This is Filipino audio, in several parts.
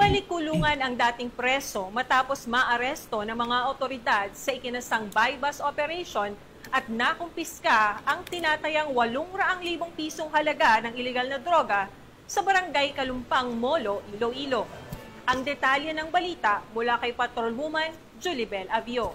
Pinalikulungan ang dating preso matapos maaresto ng mga otoridad sa ikinasang bypass operation at nakumpiska ang tinatayang 800,000 pisong halaga ng ilegal na droga sa barangay Kalumpang, Molo, Iloilo. Ang detalye ng balita mula kay Patrolwoman Julibel Avio.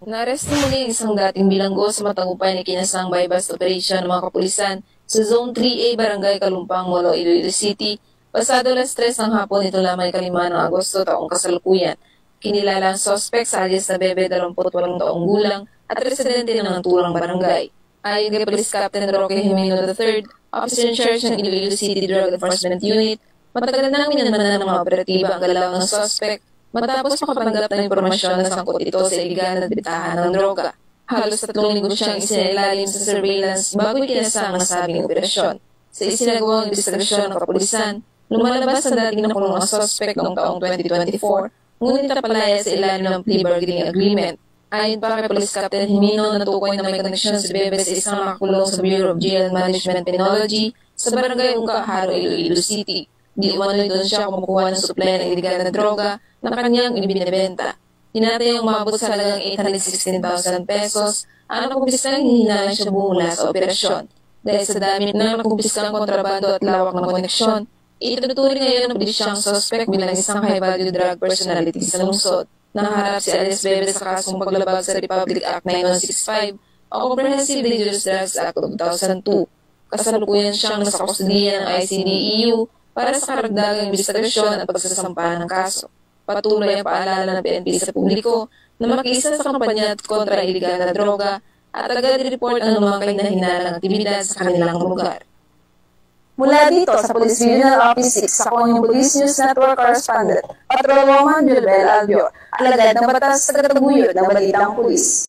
Naaresto muli ang isang dating bilanggo sa matagumpay na ikinasang bypass operation ng mga kapulisan sa Zone 3A Barangay Kalumpang, Molo, Iloilo City. Pasado alas 3 ng hapon ito lamang ika-5 ng Agosto taong kasalukuyan. Kinilala ang suspect sa alias na Bebe, 28 taong gulang at residente ng naturang barangay. Ayon kay Police Captain Roque Jimeno III, Officer in Charge ng Iloilo City Drug Enforcement Unit, matagal nang minanaman ng mga operatiba ang galaw ng suspect matapos makapanggap ng impormasyon na sangkot ito sa iligal na bitahan ng droga. Halos 3 linggo siyang isinailalim sa surveillance bago ikinasang ang nasabing operasyon. Sa isinagawang investigasyon ng kapulisan, lumalabas ang dating nakulong ang suspect noong taong 2024, ngunit napalaya sa ilalim ng plea bargaining agreement. Ayon pa kay Police Captain Jimeno, natukoy na may koneksyon si Bebe sa isang nakakulong sa Bureau of Jail Management Penology sa barangay Ungka, Haro, Iloilo City. Di umano'y doon siya kumukuha ng supply ng iligal na droga na kanyang ibinibenta. Tinatayang umabot sa halagang 816,000 pesos ang nakumpiskang hihinalan siya bumula sa operasyon. Dahil sa dami ng nakumpiskang kontrabando at lawak ng koneksyon, ituturing ngayon ng pulisyang suspect bilang isang high-value drug personality sa lungsod. Nakaharap si alias Bebe sa kasong paglabag sa Republic Act 9165 o Comprehensive Dangerous Drugs Act of 2002. Kasalukuyan siyang nasa kustudiya ng ICDEU para sa karagdagang investigasyon at pagsasampa ng kaso. Patuloy ang paalala ng PNP sa publiko na makiisa sa kampanya kontra iligal na droga at agad i-report ang mga kahinalang aktibidad sa kanilang lugar. Mula dito sa Police Regional Office 6 sa Konyong Police News Network Correspondent, Patrolwoman Julibel Avio, alagad ng batas sa kataguyod ng balitang pulis.